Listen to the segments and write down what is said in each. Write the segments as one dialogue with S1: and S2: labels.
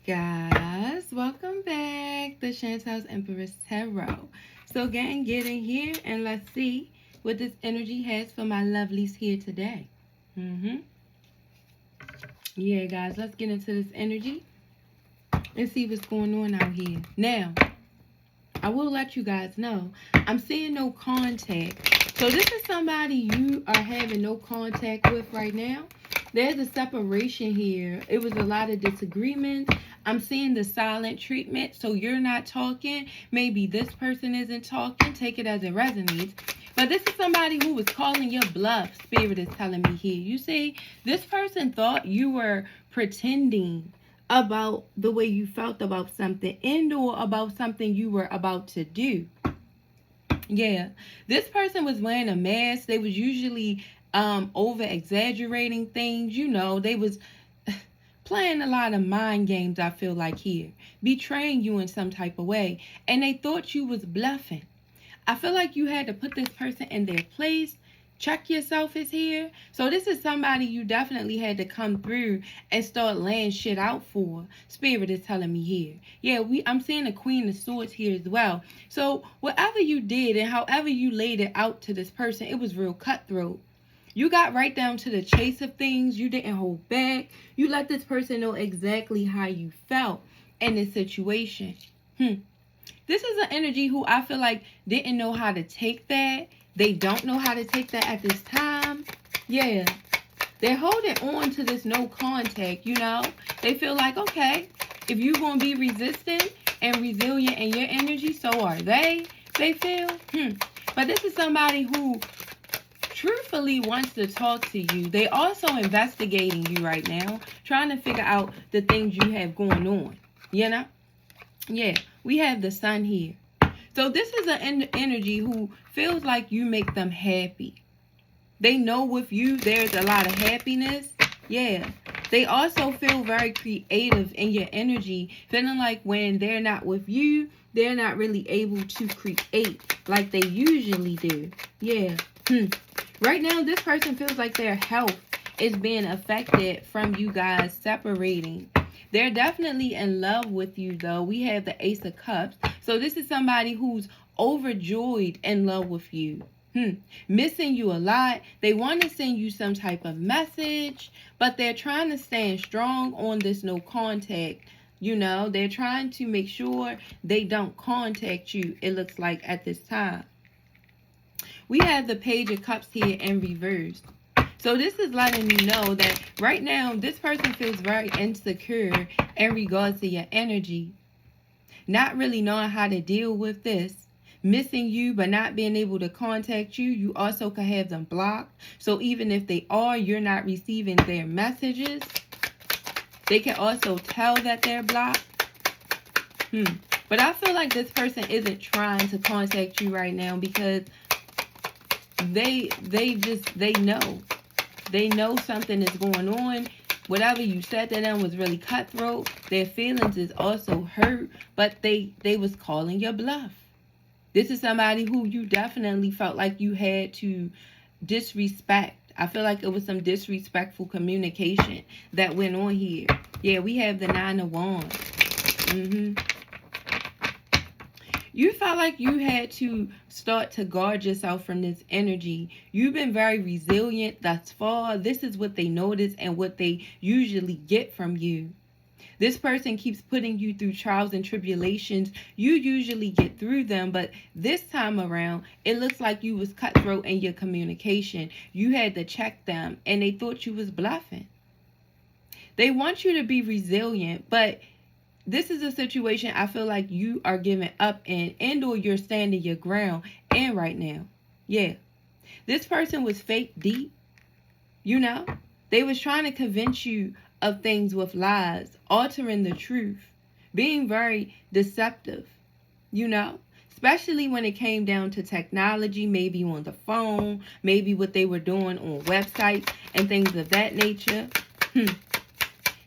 S1: Guys, welcome back to Chantel's Empress Tarot. So again, get in here and let's see what this energy has for my lovelies here today. Yeah, guys, let's get into this energy and see what's going on out here. Now, I will let you guys know, I'm seeing no contact. So this is somebody you are having no contact with right now. There's a separation here. It was a lot of disagreements. I'm seeing the silent treatment. So you're not talking. Maybe this person isn't talking. Take it as it resonates. But this is somebody who was calling your bluff. Spirit is telling me here. You see, this person thought you were pretending about the way you felt about something and or about something you were about to do. Yeah, this person was wearing a mask. They was usually over exaggerating things. You know, they was playing a lot of mind games, I feel like here, betraying you in some type of way, and they thought you was bluffing. I feel like you had to put this person in their place. Check yourself is here. So this is somebody you definitely had to come through and start laying shit out for. Spirit is telling me here. Yeah, I'm seeing the Queen of Swords here as well. So whatever you did and however you laid it out to this person, it was real cutthroat. You got right down to the chase of things. You didn't hold back. You let this person know exactly how you felt in this situation. This is an energy who I feel like didn't know how to take that. They don't know how to take that at this time. Yeah. They're holding on to this no contact, you know. They feel like, okay, if you're going to be resistant and resilient in your energy, so are they. They feel. But this is somebody who truthfully wants to talk to you. They also investigating you right now, trying to figure out the things you have going on, you know? Yeah, we have the Sun here. So this is an energy who feels like you make them happy. They know with you there's a lot of happiness. Yeah. They also feel very creative in your energy, feeling like when they're not with you, they're not really able to create like they usually do. Yeah. Right now, this person feels like their health is being affected from you guys separating. They're definitely in love with you, though. We have the Ace of Cups. So this is somebody who's overjoyed in love with you. Missing you a lot. They want to send you some type of message, but they're trying to stand strong on this no contact. You know, they're trying to make sure they don't contact you, it looks like, at this time. We have the Page of Cups here in reverse. So this is letting me know that right now, this person feels very insecure in regards to your energy. Not really knowing how to deal with this. Missing you, but not being able to contact you. You also could have them blocked. So even if they are, you're not receiving their messages. They can also tell that they're blocked. But I feel like this person isn't trying to contact you right now because they know. They know something is going on. Whatever you said to them was really cutthroat. Their feelings is also hurt, but they was calling your bluff. This is somebody who you definitely felt like you had to disrespect. I feel like it was some disrespectful communication that went on here. Yeah, we have the Nine of Wands. You felt like you had to start to guard yourself from this energy. You've been very resilient thus far. This is what they notice and what they usually get from you. This person keeps putting you through trials and tribulations. You usually get through them, but this time around, it looks like you was cutthroat in your communication. You had to check them, and they thought you was bluffing. They want you to be resilient, but this is a situation I feel like you are giving up in and or you're standing your ground in right now. Yeah. This person was fake deep. You know? They was trying to convince you of things with lies, altering the truth, being very deceptive. You know? Especially when it came down to technology, maybe on the phone, maybe what they were doing on websites and things of that nature.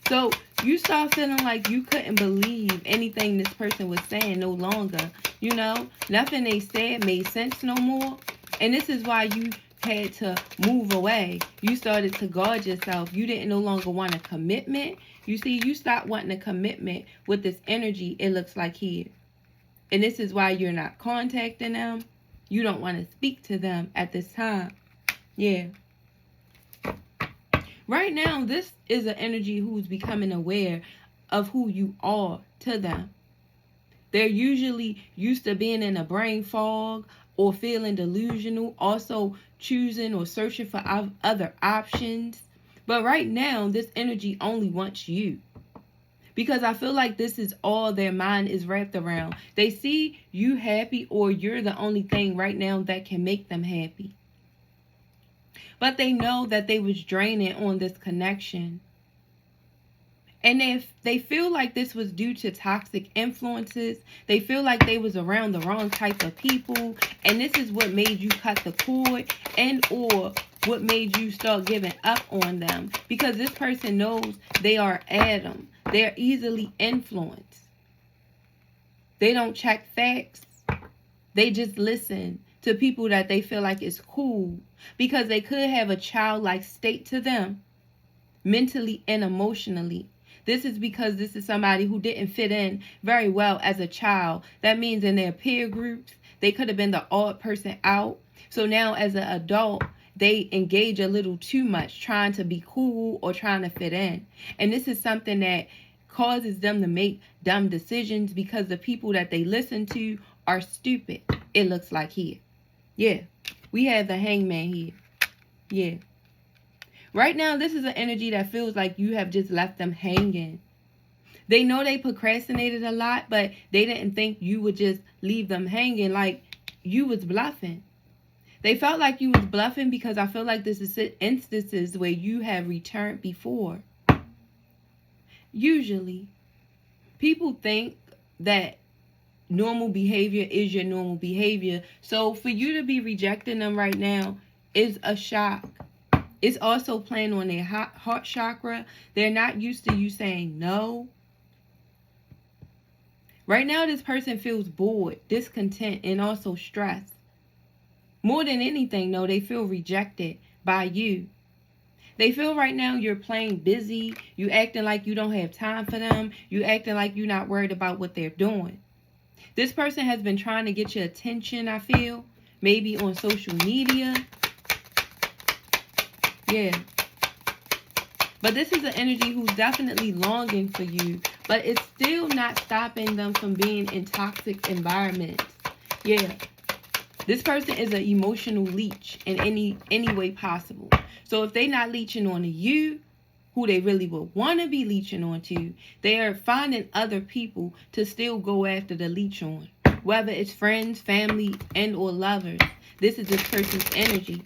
S1: So you start feeling like you couldn't believe anything this person was saying no longer. You know, nothing they said made sense no more. And this is why you had to move away. You started to guard yourself. You didn't no longer want a commitment. You see, you stop wanting a commitment with this energy, it looks like here. And this is why you're not contacting them. You don't want to speak to them at this time. Yeah. Right now, this is an energy who's becoming aware of who you are to them. They're usually used to being in a brain fog or feeling delusional, also choosing or searching for other options. But right now, this energy only wants you. Because I feel like this is all their mind is wrapped around. They see you happy, or you're the only thing right now that can make them happy. But they know that they was draining on this connection. And if they feel like this was due to toxic influences, they feel like they was around the wrong type of people, and this is what made you cut the cord, and or what made you start giving up on them. Because this person knows they are Adam. They're easily influenced. They don't check facts. They just listen to people that they feel like is cool, because they could have a childlike state to them, mentally and emotionally. This is because this is somebody who didn't fit in very well as a child. That means in their peer groups, they could have been the odd person out. So now as an adult, they engage a little too much, trying to be cool or trying to fit in. And this is something that causes them to make dumb decisions, because the people that they listen to are stupid. It looks like here. Yeah. We have the Hangman here. Yeah. Right now, this is an energy that feels like you have just left them hanging. They know they procrastinated a lot, but they didn't think you would just leave them hanging, like you was bluffing. They felt like you was bluffing because I feel like this is instances where you have returned before. Usually, people think that normal behavior is your normal behavior. So for you to be rejecting them right now is a shock. It's also playing on their heart chakra. They're not used to you saying no. Right now, this person feels bored, discontent, and also stressed. More than anything, though, they feel rejected by you. They feel right now you're playing busy. You acting like you don't have time for them. You acting like you're not worried about what they're doing. This person has been trying to get your attention, I feel. Maybe on social media. Yeah. But this is an energy who's definitely longing for you. But it's still not stopping them from being in toxic environments. Yeah. This person is an emotional leech in any way possible. So if they're not leeching on you, who they really would want to be leeching on to, they are finding other people to still go after the leech on. Whether it's friends, family, and or lovers. This is this person's energy.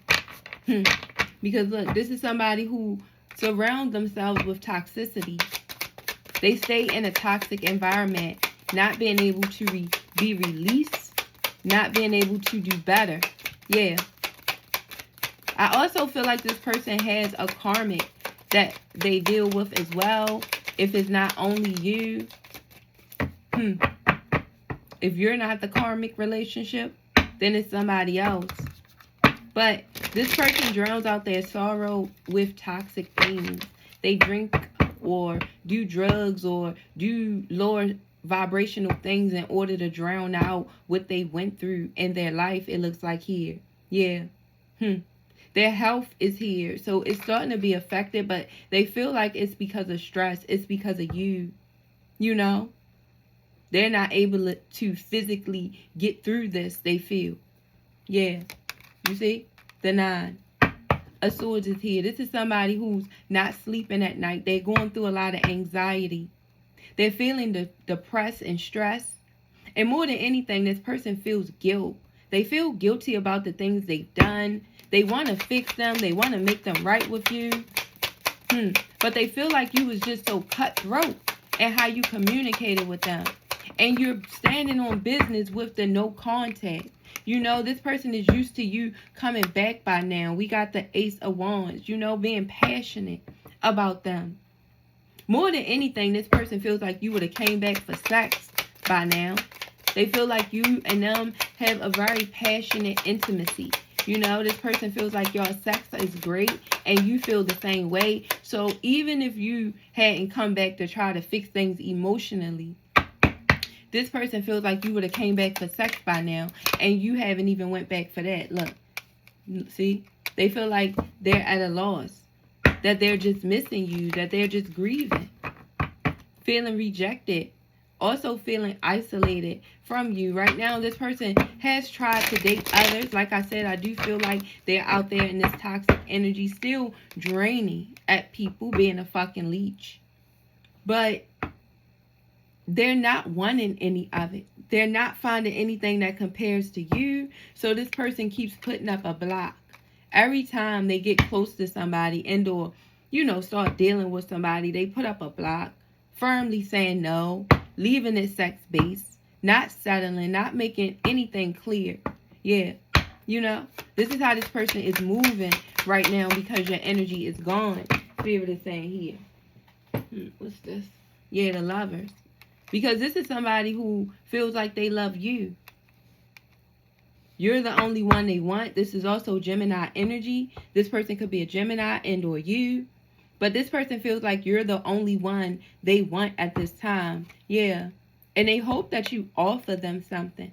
S1: Because look, this is somebody who surrounds themselves with toxicity. They stay in a toxic environment, not being able to be released, not being able to do better. Yeah. I also feel like this person has a karmic that they deal with as well. If it's not only you. If you're not the karmic relationship, then it's somebody else. But this person drowns out their sorrow with toxic things. They drink or do drugs or do lower vibrational things in order to drown out what they went through in their life. It looks like here. Yeah. Their health is here. So it's starting to be affected, but they feel like it's because of stress. It's because of you. You know? They're not able to physically get through this, they feel. Yeah. You see? The 9 of Swords is here. This is somebody who's not sleeping at night. They're going through a lot of anxiety. They're feeling depressed and stressed. And more than anything, this person feels guilt. They feel guilty about the things they've done. They want to fix them. They want to make them right with you. But they feel like you was just so cutthroat in how you communicated with them. And you're standing on business with the no contact. You know, this person is used to you coming back by now. We got the Ace of Wands, you know, being passionate about them. More than anything, this person feels like you would have came back for sex by now. They feel like you and them have a very passionate intimacy. You know, this person feels like your sex is great and you feel the same way. So even if you hadn't come back to try to fix things emotionally, this person feels like you would have came back for sex by now, and you haven't even went back for that. Look, see? They feel like they're at a loss, that they're just missing you, that they're just grieving, feeling rejected, also feeling isolated from you. Right now, this person has tried to date others. Like I said, I do feel like they're out there in this toxic energy, still draining at people, being a fucking leech. But they're not wanting any of it. They're not finding anything that compares to you. So this person keeps putting up a block. Every time they get close to somebody and or, start dealing with somebody, they put up a block, firmly saying no, leaving it sex-based, not settling, not making anything clear. Yeah, this is how this person is moving right now because your energy is gone. Spirit is saying here. What's this? Yeah, the Lovers. Because this is somebody who feels like they love you. You're the only one they want. This is also Gemini energy. This person could be a Gemini and or you. But this person feels like you're the only one they want at this time. Yeah. And they hope that you offer them something.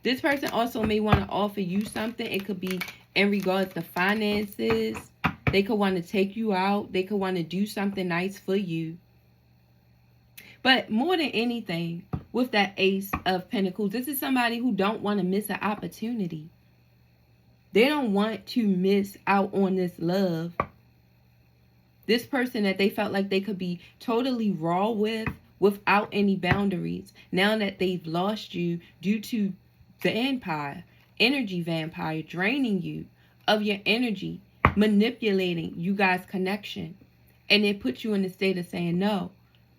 S1: This person also may want to offer you something. It could be in regards to finances. They could want to take you out. They could want to do something nice for you. But more than anything, with that Ace of Pentacles, this is somebody who don't want to miss an opportunity. They don't want to miss out on this love. This person that they felt like they could be totally raw with, without any boundaries. Now that they've lost you due to energy vampire, draining you of your energy, manipulating you guys' connection. And it puts you in the state of saying no,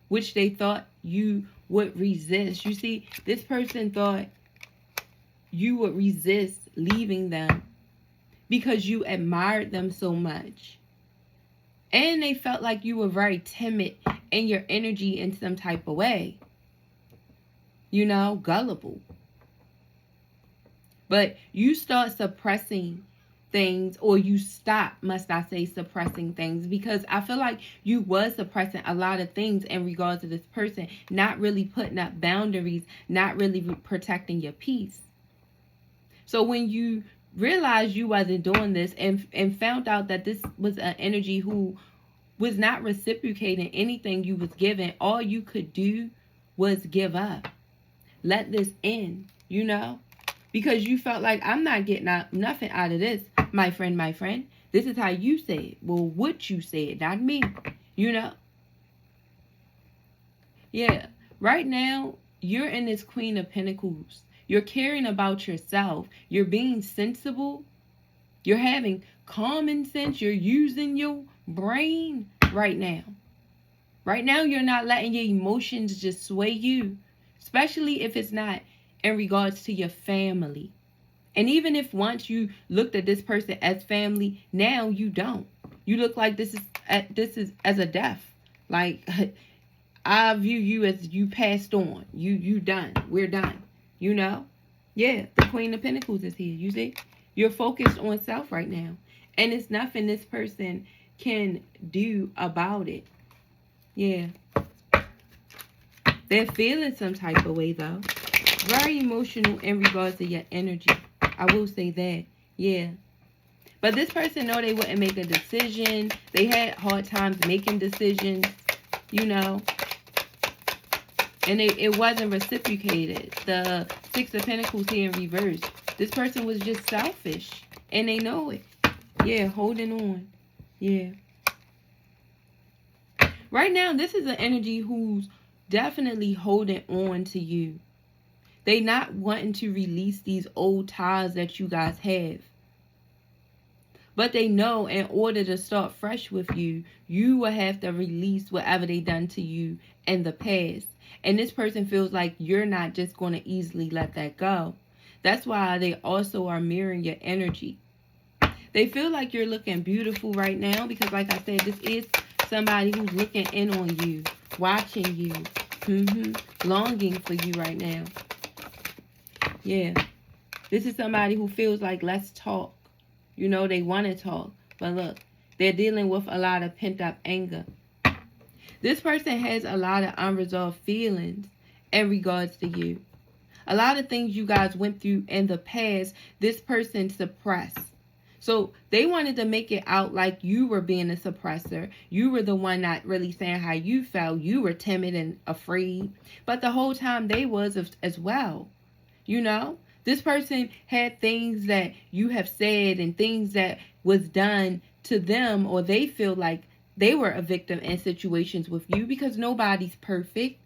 S1: which they thought you would resist. You see, this person thought you would resist leaving them because you admired them so much. And they felt like you were very timid in your energy in some type of way. Gullible. But you start suppressing things, or you stop, must I say, suppressing things, because I feel like you was suppressing a lot of things in regards to this person, not really putting up boundaries, not really protecting your peace. So when you realized you wasn't doing this and found out that this was an energy who was not reciprocating anything you was giving, all you could do was give up. Let this end, because you felt like, I'm not getting nothing out of this, my friend. This is how you said. Well, what you said, not me, Yeah, right now, you're in this Queen of Pentacles. You're caring about yourself. You're being sensible. You're having common sense. You're using your brain right now. Right now, you're not letting your emotions just sway you, especially if it's not in regards to your family. And even if once you looked at this person as family, now you don't. You look like this is as a death. Like, I view you as you passed on. You done. We're done. Yeah, the Queen of Pentacles is here. You see? You're focused on self right now. And it's nothing this person can do about it. Yeah. They're feeling some type of way, though. Very emotional in regards to your energy. I will say that. Yeah. But this person know they wouldn't make a decision. They had hard times making decisions, And it wasn't reciprocated. The Six of Pentacles here in reverse. This person was just selfish. And they know it. Yeah, holding on. Yeah. Right now, this is an energy who's definitely holding on to you. They not wanting to release these old ties that you guys have. But they know in order to start fresh with you, you will have to release whatever they done to you in the past. And this person feels like you're not just going to easily let that go. That's why they also are mirroring your energy. They feel like you're looking beautiful right now because, like I said, this is somebody who's looking in on you, watching you, longing for you right now. Yeah. This is somebody who feels like, let's talk. They want to talk. But look, They're dealing with a lot of pent-up anger. This person has a lot of unresolved feelings in regards to you. A lot of things you guys went through in the past, this person suppressed. So they wanted to make it out like you were being a suppressor. You were the one not really saying how you felt. You were timid and afraid. But the whole time they was as well. You know? This person had things that you have said and things that was done to them, or they feel like they were a victim in situations with you, because nobody's perfect.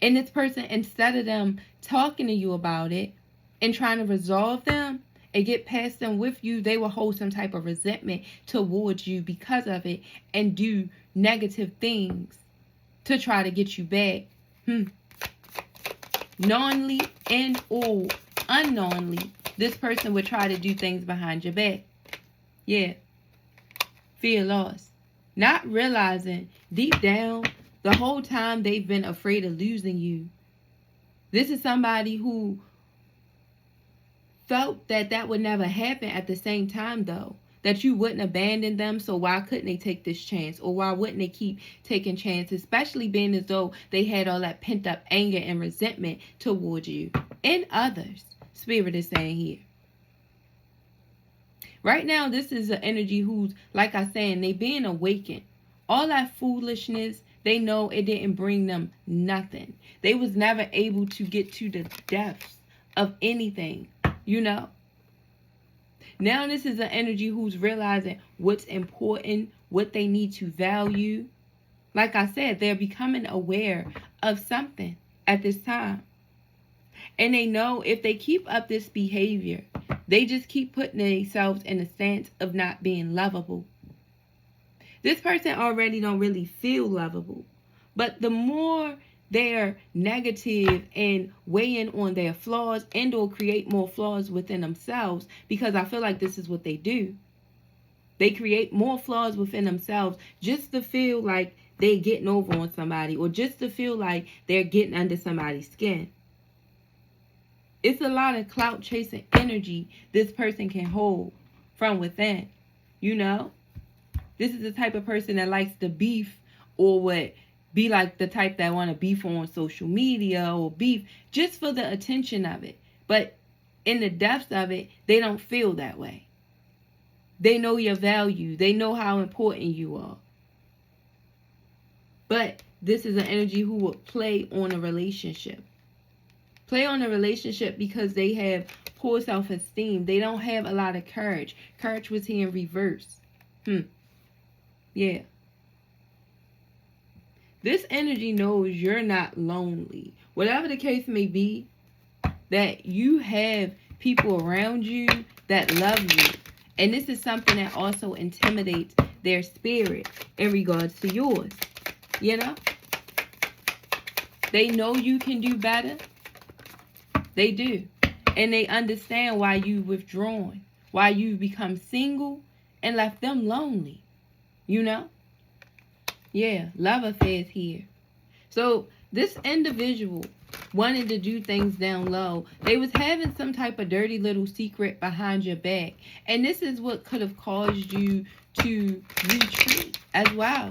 S1: And this person, instead of them talking to you about it and trying to resolve them and get past them with you, they will hold some type of resentment towards you because of it and do negative things to try to get you back. Knowingly and or unknowingly, this person would try to do things behind your back. Yeah. Fear loss. Not realizing deep down, the whole time they've been afraid of losing you. This is somebody who felt that that would never happen at the same time, though. That you wouldn't abandon them, so why couldn't they take this chance? Or why wouldn't they keep taking chances? Especially being as though they had all that pent-up anger and resentment towards you and others. Spirit is saying here. Right now, this is an energy who's, like I said, they being awakened. All that foolishness, they know it didn't bring them nothing. They was never able to get to the depths of anything, you know. Now this is an energy who's realizing what's important, what they need to value. Like I said, they're becoming aware of something at this time. And they know if they keep up this behavior, they just keep putting themselves in a stance of not being lovable. This person already don't really feel lovable. But the more they're negative and weigh in on their flaws and or create more flaws within themselves, because I feel like this is what they do. They create more flaws within themselves just to feel like they're getting over on somebody, or just to feel like they're getting under somebody's skin. It's a lot of clout chasing energy this person can hold from within, you know. This is the type of person that likes to beef, or would be like the type that want to beef on social media, or beef just for the attention of it. But in the depths of it, they don't feel that way. They know your value. They know how important you are. But this is an energy who would play on a relationship. Play on a relationship because they have poor self-esteem. They don't have a lot of courage. Courage was here in reverse. Yeah. This energy knows you're not lonely. Whatever the case may be, that you have people around you that love you. And this is something that also intimidates their spirit in regards to yours. You know? They know you can do better. They do. And they understand why you've withdrawn. Why you've become single and left them lonely. You know? Yeah, love affairs here. So this individual wanted to do things down low. They was having some type of dirty little secret behind your back. And this is what could have caused you to retreat as well.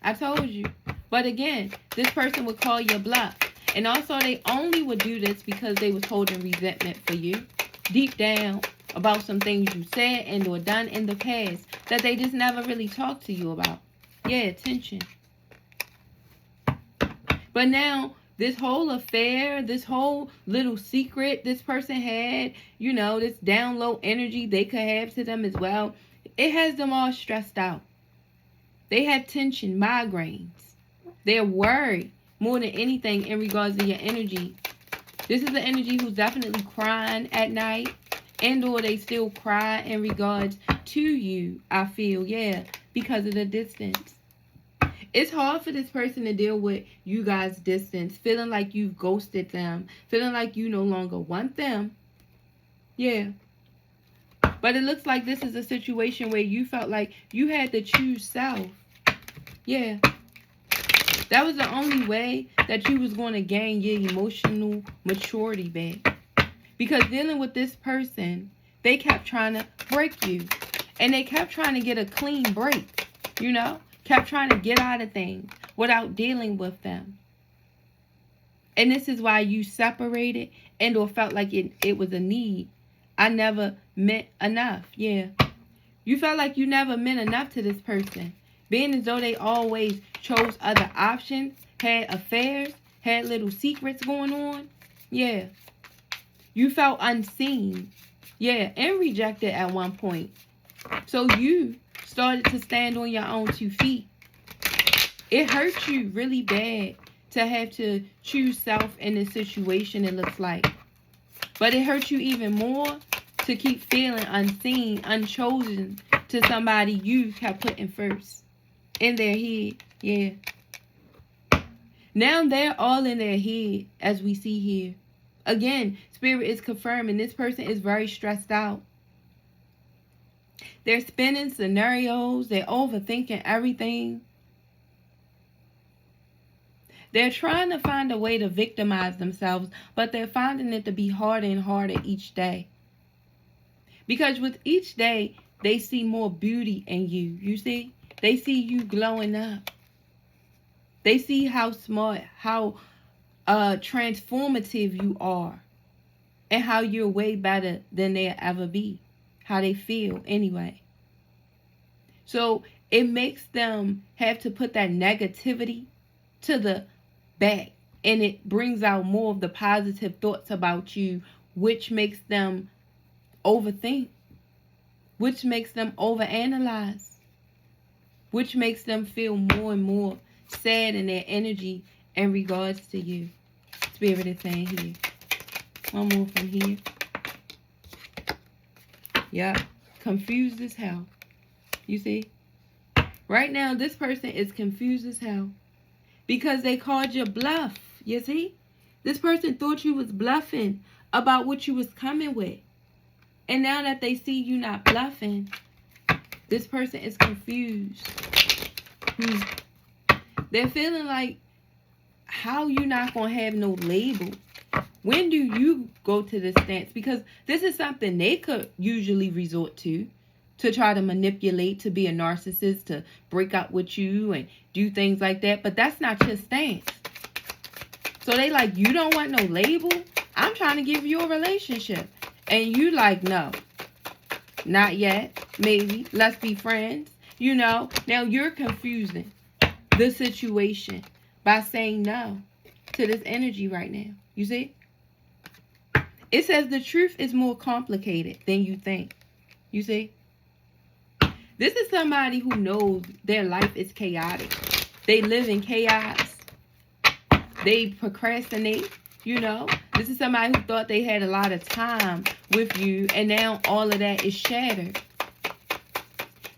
S1: I told you. But again, this person would call your bluff. And also they only would do this because they was holding resentment for you. Deep down about some things you said and or done in the past that they just never really talked to you about. Yeah, tension. But now, this whole affair, this whole little secret this person had, you know, this down low energy they could have to them as well, it has them all stressed out. They have tension, migraines. They're worried more than anything in regards to your energy. This is the energy who's definitely crying at night, and or they still cry in regards to you, I feel, yeah, because of the distance. It's hard for this person to deal with you guys' distance, feeling like you've ghosted them, feeling like you no longer want them. Yeah. But it looks like this is a situation where you felt like you had to choose self. Yeah. That was the only way that you was going to gain your emotional maturity back. Because dealing with this person, they kept trying to break you. And they kept trying to get a clean break, you know? Kept trying to get out of things without dealing with them. And this is why you separated and or felt like it was a need. I never meant enough. Yeah. You felt like you never meant enough to this person. Being as though they always chose other options, had affairs, had little secrets going on. Yeah. You felt unseen. Yeah. And rejected at one point. So you started to stand on your own 2 feet. It hurt you really bad to have to choose self in this situation, it looks like. But it hurt you even more to keep feeling unseen, unchosen to somebody you kept putting first. In their head, yeah. Now they're all in their head, as we see here. Again, Spirit is confirming this person is very stressed out. They're spinning scenarios. They're overthinking everything. They're trying to find a way to victimize themselves, but they're finding it to be harder and harder each day. Because with each day, they see more beauty in you. You see? They see you glowing up. They see how smart, how transformative you are. And how you're way better than they'll ever be. How they feel anyway. So it makes them have to put that negativity to the back, and it brings out more of the positive thoughts about you, which makes them overthink, which makes them overanalyze, which makes them feel more and more sad in their energy in regards to you. Spirit is saying here. One more from here. Yeah, confused as hell. You see? Right now, this person is confused as hell. Because they called you bluff. You see? This person thought you was bluffing about what you was coming with. And now that they see you not bluffing, this person is confused. They're feeling like, how you not going to have no label? When do you go to this stance? Because this is something they could usually resort to try to manipulate, to be a narcissist, to break up with you and do things like that. But that's not your stance. So they like, you don't want no label? I'm trying to give you a relationship. And you like, no, not yet. Maybe. Let's be friends. You know, now you're confusing the situation by saying no to this energy right now. You see? It says the truth is more complicated than you think. You see? This is somebody who knows their life is chaotic. They live in chaos. They procrastinate, you know. This is somebody who thought they had a lot of time with you, and now all of that is shattered.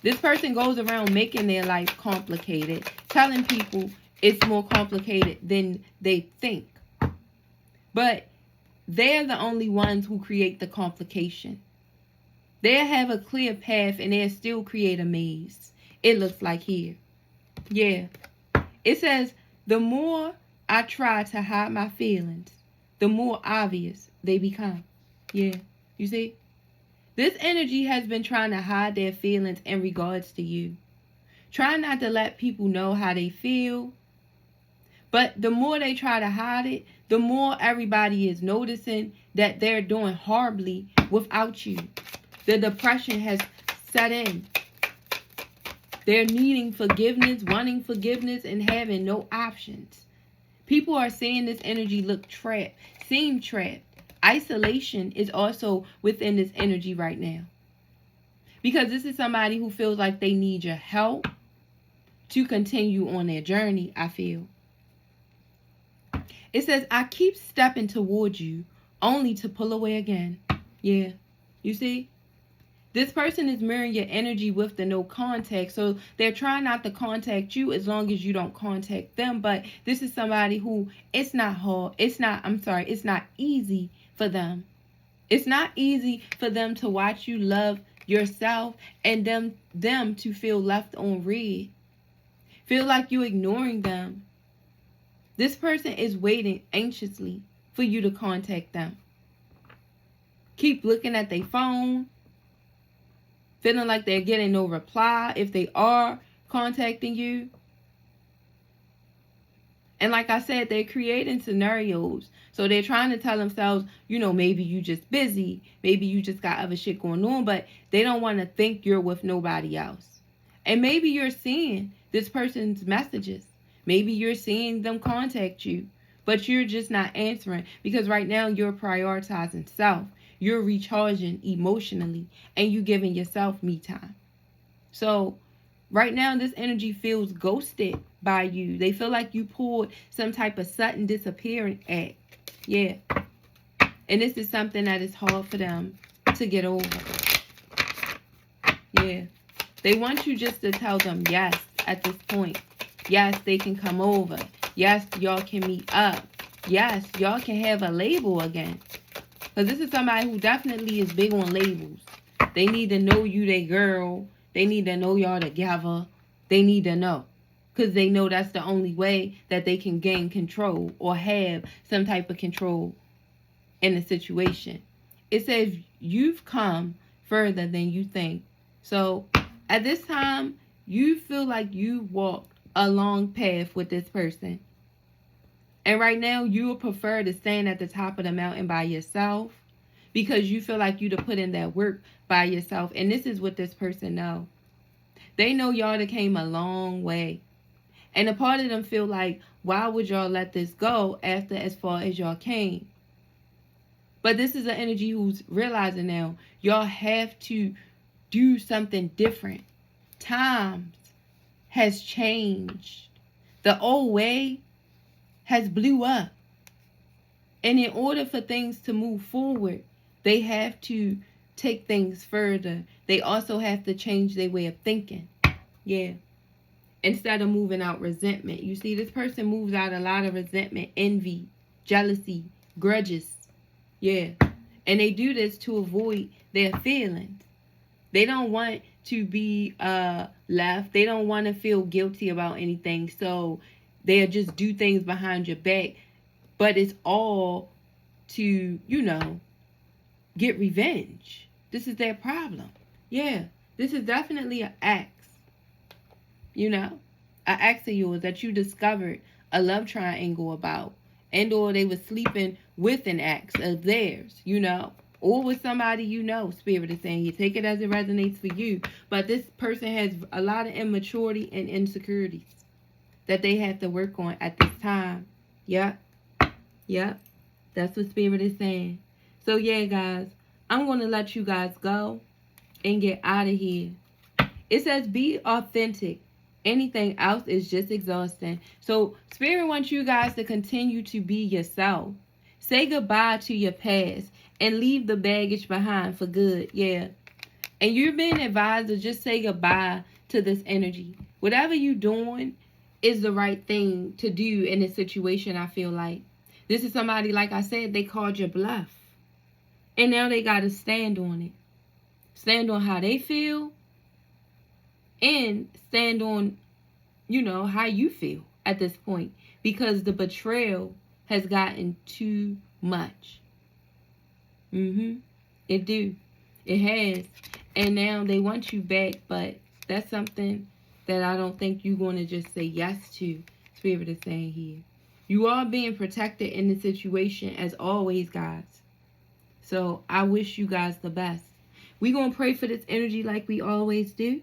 S1: This person goes around making their life complicated, telling people it's more complicated than they think. But they're the only ones who create the complication. They'll have a clear path and they'll still create a maze. It looks like here. Yeah. It says, the more I try to hide my feelings, the more obvious they become. Yeah. You see? This energy has been trying to hide their feelings in regards to you. Trying not to let people know how they feel. But the more they try to hide it, the more everybody is noticing that they're doing horribly without you. The depression has set in. They're needing forgiveness, wanting forgiveness, and having no options. People are seeing this energy look trapped, seem trapped. Isolation is also within this energy right now. Because this is somebody who feels like they need your help to continue on their journey, I feel. It says, I keep stepping towards you only to pull away again. Yeah. You see? This person is mirroring your energy with the no contact. So they're trying not to contact you as long as you don't contact them. But this is somebody who, it's not hard. It's not easy for them. It's not easy for them to watch you love yourself and them to feel left on red. Feel like you're ignoring them. This person is waiting anxiously for you to contact them. Keep looking at their phone. feeling like they're getting no reply if they are contacting you. And like I said, they're creating scenarios. So they're trying to tell themselves, maybe you just busy. Maybe you just got other shit going on. But they don't want to think you're with nobody else. And maybe you're seeing this person's messages. Maybe you're seeing them contact you. But you're just not answering. Because right now you're prioritizing self. You're recharging emotionally. And you're giving yourself me time. So right now this energy feels ghosted by you. They feel like you pulled some type of sudden disappearing act. Yeah. And this is something that is hard for them to get over. Yeah. They want you just to tell them yes at this point. Yes, they can come over. Yes, y'all can meet up. Yes, y'all can have a label again. Because this is somebody who definitely is big on labels. They need to know you, they girl. They need to know y'all together. They need to know. Because they know that's the only way that they can gain control or have some type of control in the situation. It says you've come further than you think. So at this time, you feel like you walked a long path with this person. And right now, you would prefer to stand at the top of the mountain by yourself because you feel like you'd have put in that work by yourself. And this is what this person know. They know y'all that came a long way. And a part of them feel like, why would y'all let this go after as far as y'all came? But this is an energy who's realizing now, y'all have to do something different. Times has changed. The old way has blew up. And in order for things to move forward, they have to take things further. They also have to change their way of thinking. Yeah. Instead of moving out resentment. You see, this person moves out a lot of resentment, envy, jealousy, grudges. Yeah. And they do this to avoid their feelings. They don't want to be left. They don't want to feel guilty about anything. So they'll just do things behind your back. But it's all to, get revenge. This is their problem. Yeah. This is definitely an act. An ex of yours that you discovered a love triangle about. And or they were sleeping with an ex of theirs, or with somebody Spirit is saying, you take it as it resonates for you. But this person has a lot of immaturity and insecurities that they have to work on at this time. Yep. That's what Spirit is saying. So yeah, guys, I'm going to let you guys go and get out of here. It says be authentic. Anything else is just exhausting. So Spirit wants you guys to continue to be yourself. Say goodbye to your past and leave the baggage behind for good. Yeah. And you're being advised to just say goodbye to this energy. Whatever you're doing is the right thing to do in this situation, I feel like. This is somebody, like I said, they called your bluff. And now they got to stand on it. Stand on how they feel. And stand on, how you feel at this point. Because the betrayal has gotten too much. It do. It has. And now they want you back. But that's something that I don't think you're going to just say yes to. Spirit is saying here. You are being protected in the situation as always, guys. So I wish you guys the best. We're going to pray for this energy like we always do.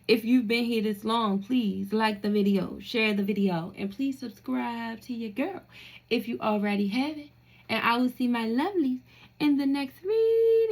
S1: If you've been here this long, please like the video, share the video, and please subscribe to your girl if you already haven't. And I will see my lovelies in the next video.